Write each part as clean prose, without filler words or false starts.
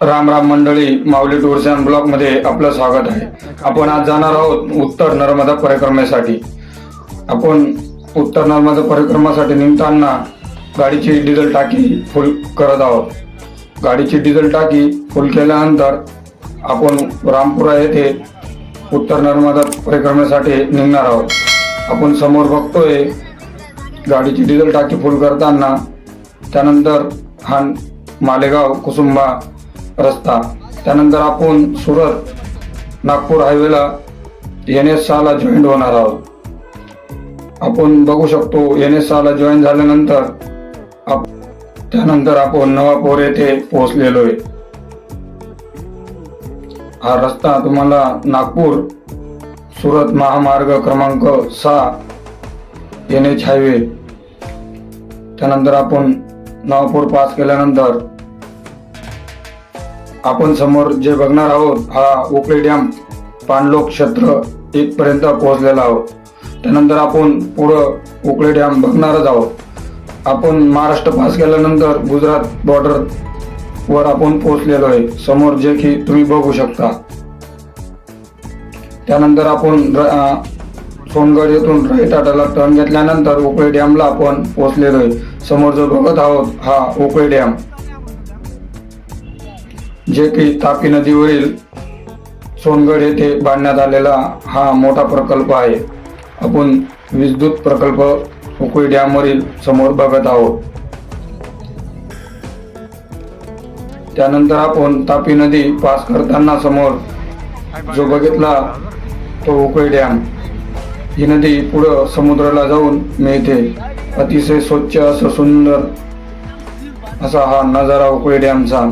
राम राम मंडळी, माऊली tours and blog मध्ये आपलं स्वागत आहे. आपण आज जाणार आहोत उत्तर नर्मदा परिक्रमेसाठी. आपण उत्तर नर्मदा परिक्रमासाठी निघताना गाडीची डिझेल टाकी फुल करत आहोत. गाडीची डिझेल टाकी फुल केल्यानंतर आपण रामपुरा येथे उत्तर नर्मदा परिक्रमेसाठी निघणार आहोत. आपण समोर बघतोय गाडीची डिझेल टाकी फुल करताना. त्यानंतर हा मालेगाव कुसुंबा रस्ता, त्यानंतर आपण सुरत नागपूर हायवेला NS6 ला जॉईन होणार आहोत. आपण बघू शकतो NS6 ला जॉईन झाल्यानंतर त्यानंतर आपण नवापूर येथे पोहोचलेलो आहे. हा रस्ता तुम्हाला नागपूर सुरत महामार्ग क्रमांक 6 NH हायवे, त्यानंतर आपण नवापूर पास केल्यानंतर आपण समोर जे बघणार आहोत हा उकळी डॅम पाणलोट क्षेत्र इथपर्यंत पोहोचलेला आहोत. त्यानंतर आपण पुढं उकळी डॅम बघणारच आहोत. आपण महाराष्ट्र पास केल्यानंतर गुजरात बॉर्डर वर आपण पोहोचलेलो आहे, समोर जे की तुम्ही बघू शकता. त्यानंतर आपण सोनगड येथून राईट हाताला टर्न घेतल्यानंतर उकळी डॅमला आपण पोहोचलेलो आहे. समोर जो बघत आहोत हा उकळी डॅम, जे की तापी नदीवरील सोनगड येथे बांधण्यात आलेला हा मोठा प्रकल्प आहे. आपण विद्युत प्रकल्प उकळी डॅम वरील समोर बघत आहोत. त्यानंतर आपण तापी नदी पास करताना समोर जो बघितला तो उकळी डॅम. ही नदी पुढं समुद्राला जाऊन मिळते. अतिशय स्वच्छ असं सुंदर असा हा नजारा उकळी डॅमचा.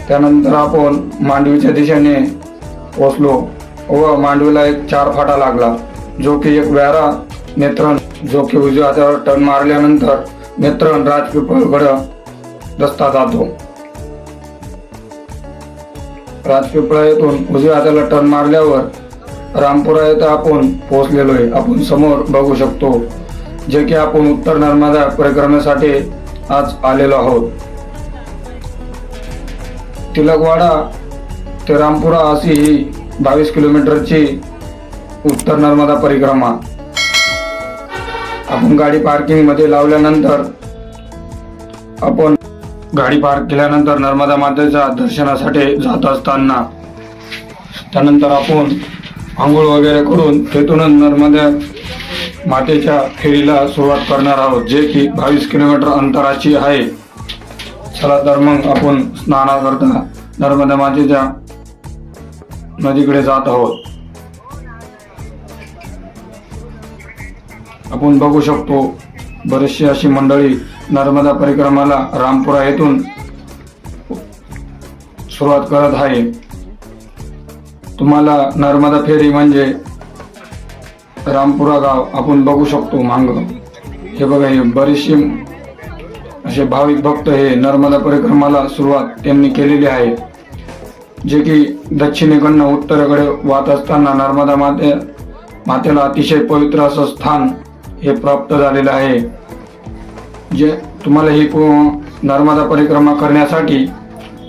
त्यानंतर आपण मांडवीच्या दिशेने पोहोचलो व मांडवीला एक 4 फाटा लागला, जो की एक व्यारा नेत्रण, जो की उजव्या हातावर टर्न मारल्यानंतर नेत्रण राजपिंपळकडे रस्ता जातो. राजपिंपळा येथून उजव्या हाताला टर्न मारल्यावर रामपुरा येथे आपण पोहोचलेलो आहे. आपण समोर बघू शकतो जे की आपण उत्तर नर्मदा परिक्रमेसाठी आज आलेलो आहोत. तिलकवाडा ते रामपुरा अशी ही 22 किलोमीटरची उत्तर नर्मदा परिक्रमा. आपण गाडी पार्किंग मध्ये लावल्यानंतर आपण गाडी पार्क केल्यानंतर नर्मदा मातेच्या दर्शनासाठी जात असताना त्यानंतर आपण आंघोळ वगैरे करून तेथूनच नर्मदा मातेच्या फेरीला सुरुवात करणार आहोत, जे की 22 किलोमीटर अंतराची आहे. चला तर मग आपण स्नानाकरता नर्मदा मातेच्या नदीकडे जात आहोत. आपण बघू शकतो बरीचशी अशी मंडळी नर्मदा परिक्रमाला रामपुरा येथून सुरुवात करत आहे. तुम्हाला नर्मदा फेरी म्हणजे रामपुरा गाव आपण बघू शकतो मांग. हे बघा, हे बरीचशी असे भाविक भक्त हे नर्मदा परिक्रमाला सुरुवात त्यांनी केलेली आहे, जे की दक्षिणेकडनं उत्तरेकडे वाहत असताना नर्मदा मातेला अतिशय पवित्र असं स्थान हे प्राप्त झालेलं आहे. जे तुम्हाला ही नर्मदा परिक्रमा करण्यासाठी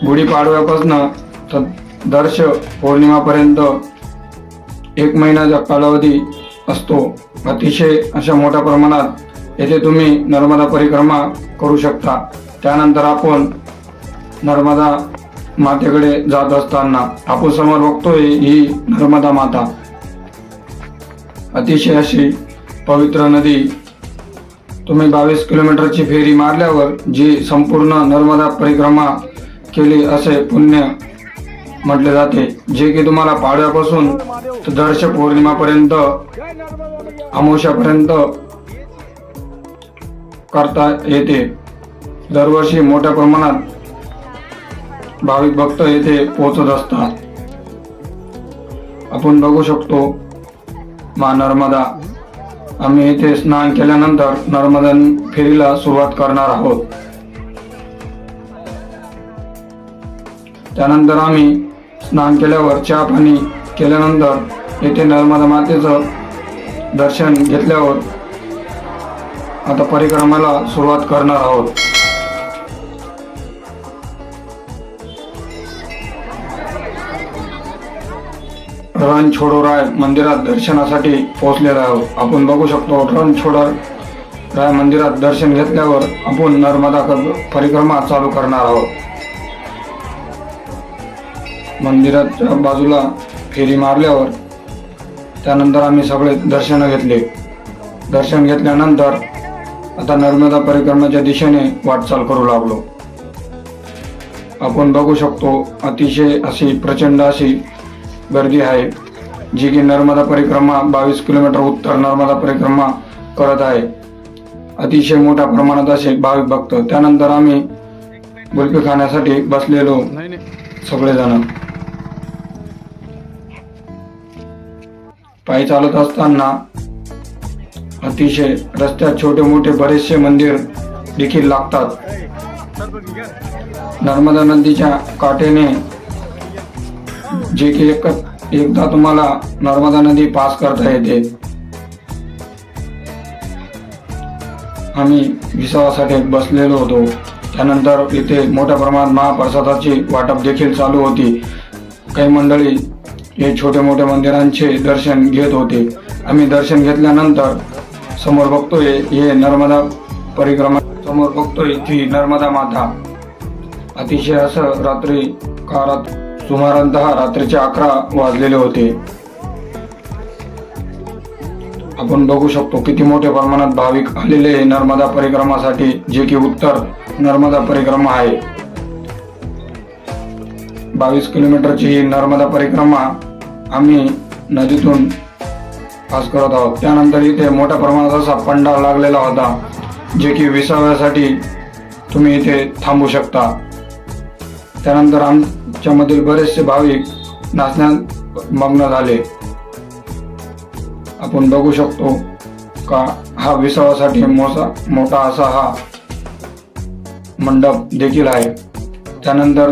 गुढीपाडव्यापासून तर दर्श पौर्णिमापर्यंत 1 महिन्याचा कालावधी असतो. अतिशय अशा मोठ्या प्रमाणात येथे तुम्ही नर्मदा परिक्रमा करू शकता. त्यानंतर आपण नर्मदा मातेकडे जात असताना आपण समोर बघतोय ही नर्मदा माता. अतिशय अशी पवित्र नदी. तुम्ही 22 किलोमीटरची फेरी मारल्यावर जी संपूर्ण नर्मदा परिक्रमा केली असे पुण्य म्हटले जाते, जे की तुम्हाला पाडव्यापासून तर दर्श पौर्णिमापर्यंत अमावस्यापर्यंत करता येते. दरवर्षी मोठ्या प्रमाणात भाविक भक्त येथे पोहोचत असतात. आपण बघू शकतो मा नर्मदा. आम्ही येथे स्नान केल्यानंतर नर्मदा फेरीला सुरुवात करणार आहोत. त्यानंतर आम्ही स्नान केल्यावर चहा पाणी केल्यानंतर येथे नर्मदा मातेचं दर्शन घेतल्यावर आता परिक्रमाला सुरुवात करणार आहोत. रणछोडराय मंदिरात दर्शनासाठी पोहोचलेलो आहोत। आपण बघू शकतो रणछोडराय मंदिरात दर्शन घेतल्यावर आपण नर्मदा परिक्रमा चालू करणार आहोत। मंदिराच्या बाजूला फेरी मारल्यावर त्यानंतर आम्ही सगळे दर्शन घेतले। दर्शन घेतल्यानंतर आता नर्मदा परिक्रमाच्या दिशेने वाटचाल करू लागलो। आपण बघू शकतो अतिशय अशी प्रचंड अशी गर्दी आहे, जी की नर्मदा परिक्रमा 22 किलोमीटर उत्तर नर्मदा परिक्रमा करत आहे। अतिशय मोठ्या प्रमाणात असे भाविक भक्त। त्यानंतर आम्ही कुल्फी खाण्यासाठी बसलेलो सगळेजण। पायी चालत असताना अतिशय रस्त्यात छोटे मोठे बरेचसे मंदिर देखील लागतात। नर्मदा नदीच्या काठेने जे की एकदा तुम्हाला नर्मदा नदी पास करता येते। आम्ही विसावासाठी बसलेलो होतो। त्यानंतर इथे मोठ्या प्रमाणात महाप्रसादाची वाटप देखील चालू होती। काही मंडळी हे छोटे मोठे मंदिरांचे दर्शन घेत होते। आम्ही दर्शन घेतल्यानंतर समोर बघतोय हे नर्मदा परिक्रमा, समोर बघतोय ती नर्मदा माता। अतिशय असं रात्री काळात सुमारांतः रात्रीचे 11 वाजलेले होते। आपण बघू शकतो किती मोठ्या प्रमाणात भाविक आलेले नर्मदा परिक्रमासाठी, जे की उत्तर नर्मदा परिक्रमा आहे। 22 किलोमीटरची ही नर्मदा परिक्रमा आम्ही नदीतून पास करत आहोत। त्यानंतर इथे मोठ्या प्रमाणात असा पंडाल लागलेला होता, जे की विसाव्यासाठी तुम्ही इथे थांबू शकता। त्यानंतर आमच्यामधील बरेचसे भाविक नाचण्यात मग्न झाले। आपण बघू शकतो का हा विसावासाठी मोठा असा हा मंडप देखील आहे। त्यानंतर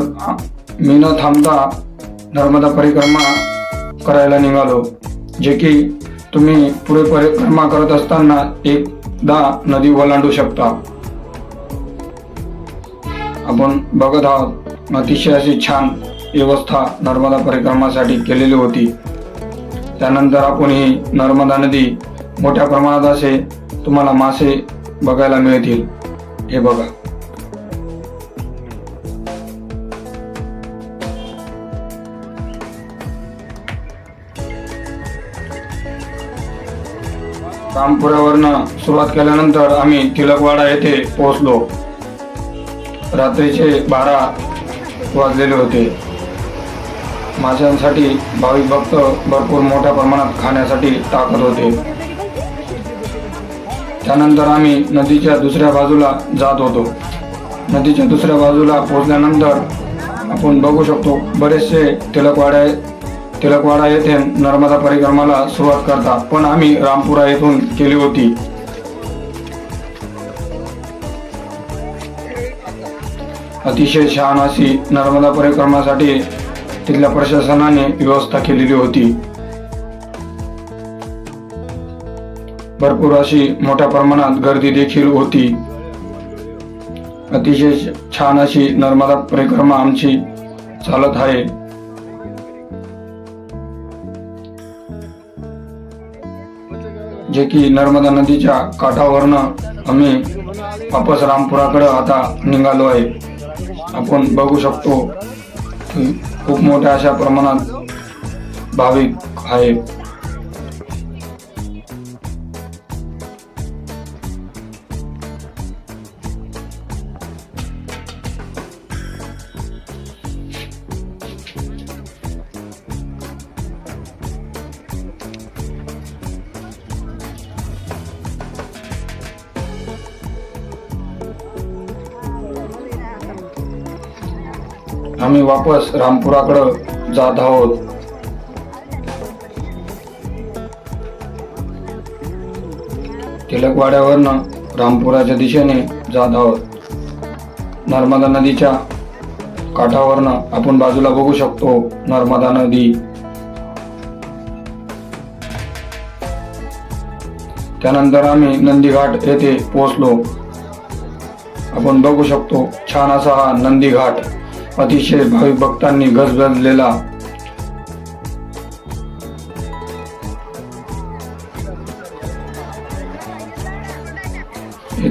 मी न थांबता नर्मदा परिक्रमा करायला निघालो, जे की तुम्ही पुढे परिक्रमा करत असताना एकदा नदी ओलांडू शकता। आपण बघत आहोत अतिशय अशी छान व्यवस्था नर्मदा परिक्रमासाठी केलेली होती। त्यानंतर आपण ही नर्मदा नदी मोठ्या प्रमाणात असे तुम्हाला मासे बघायला मिळतील। हे बघा, रामपुरावरनं सुरुवात केल्यानंतर आम्ही तिलकवाडा येथे पोहोचलो। रात्रीचे 12 वाजलेले होते। माशांसाठी भाविक भक्त भरपूर मोठ्या प्रमाणात खाण्यासाठी टाकत होते। त्यानंतर आम्ही नदीच्या दुसऱ्या बाजूला जात होतो। नदीच्या दुसऱ्या बाजूला पोहोचल्यानंतर आपण बघू शकतो बरेचसे तिलकवाडा येथे नर्मदा परिक्रमाला सुरुवात करतात, पण आम्ही रामपुरा येथून केली होती। अतिशय छान अशी नर्मदा परिक्रमासाठी तिथल्या प्रशासनाने व्यवस्था केलेली होती। भरपूर अशी मोठ्या प्रमाणात गर्दी देखील होती। अतिशय छान अशी नर्मदा परिक्रमा आमची चालत आहे। जे की नर्मदा नदीच्या काठावरनं आम्ही वापस रामपुराकडे आता निघालो आहे। आपण बघू शकतो खूप मोठ्या अशा प्रमाणात भाविक आहेत। आम्ही वापस रामपुराकडे जात आहोत। तिलकवाड्यावरनं रामपुराच्या दिशेने जात आहोत। नर्मदा नदीच्या काठावरनं आपण बाजूला बघू शकतो नर्मदा नदी। त्यानंतर आम्ही नंदीघाट येथे पोहोचलो। आपण बघू शकतो छान असा हा नंदीघाट, अतिशय भाविक भक्तांनी गजबजलेला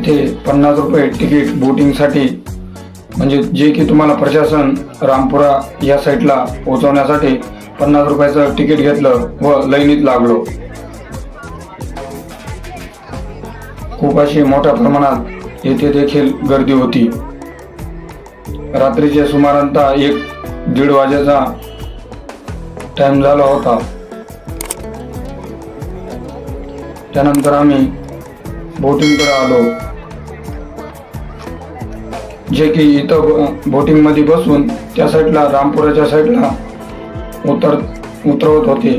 इथे 50 रुपये तिकीट बोटिंगसाठी, म्हणजे जे की तुम्हाला प्रशासन रामपुरा या साईडला पोहोचवण्यासाठी 50 रुपयाचं तिकीट घेतलं व लाईनीत लागलो. खूप अशी मोठ्या प्रमाणात येथे देखील गर्दी होती. रात्रीच्या सुमारांता 1-1:30 वाजेचा टाइम झाला होता. त्यानंतर आम्ही बोटिंगकडे आलो, जे की इथं बोटिंगमध्ये बसून त्या साईडला रामपुराच्या साईडला उतरवत होते.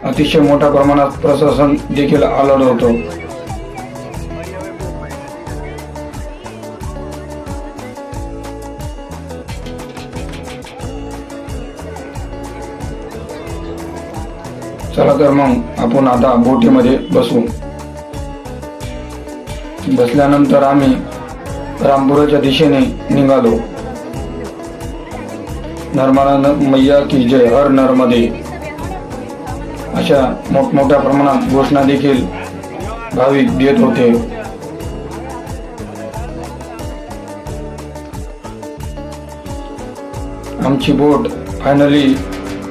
अतिशय मोठ्या प्रमाणात प्रशासन देखील आलं होतं. चला तर मग आपण आता बोटीमध्ये बसू. बसल्यानंतर आम्ही रामपुराच्या दिशेने निघालो. नर्मदा मैया की जय, हर नर्मदे, अशा मोठमोठ्या प्रमाणात घोषणा देखील भाविक देत होते. आमची बोट फायनली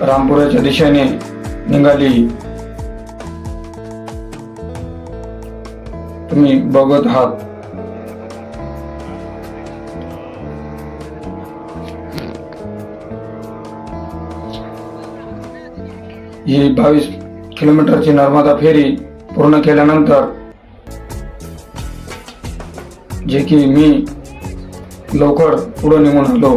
रामपुराच्या दिशेने निघाली. तुम्ही बघत आहात. ही 22 किलोमीटरची नर्मदा फेरी पूर्ण केल्यानंतर, जे की मी लवकर पुढे निघून आलो.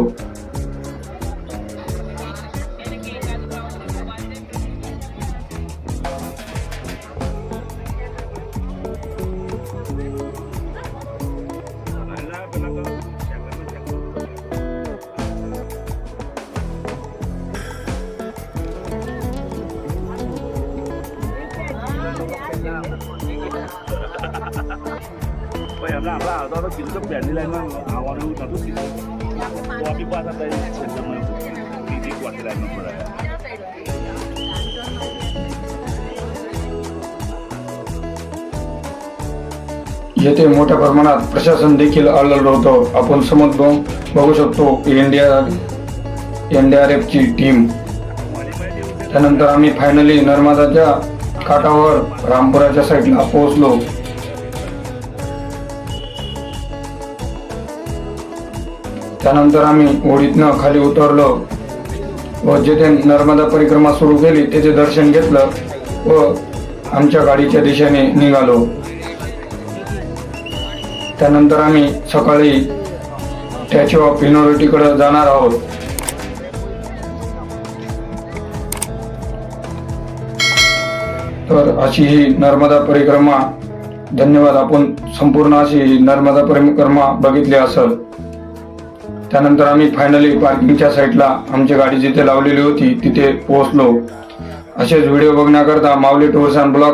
येथे मोठ्या प्रमाणात प्रशासन देखील आलेलं होतं. आपण समोर बघू शकतो NDRF ची टीम. त्यानंतर आम्ही फायनली नर्मदाच्या काठावर रामपुराच्या साईडला पोहोचलो. त्यानंतर आम्ही ओढीतनं खाली उतरलो व जेथे नर्मदा परिक्रमा सुरू केली तेथे दर्शन घेतलं व आमच्या गाडीच्या दिशेने निघालो. त्यानंतर आम्ही सकाळी स्टॅच्यू ऑफ युनिटीकडे जाणार आहोत. तर अशी ही नर्मदा परिक्रमा. धन्यवाद. आपण संपूर्ण अशी नर्मदा परिक्रमा बघितली असेल. त्यानंतर आम्ही फायनली पार्किंगच्या साईडला आमची गाडी जिथे लावलेली होती तिथे पोहोचलो. असेच व्हिडिओ बघण्याकरता माऊली टूर्स अँड ब्लॉग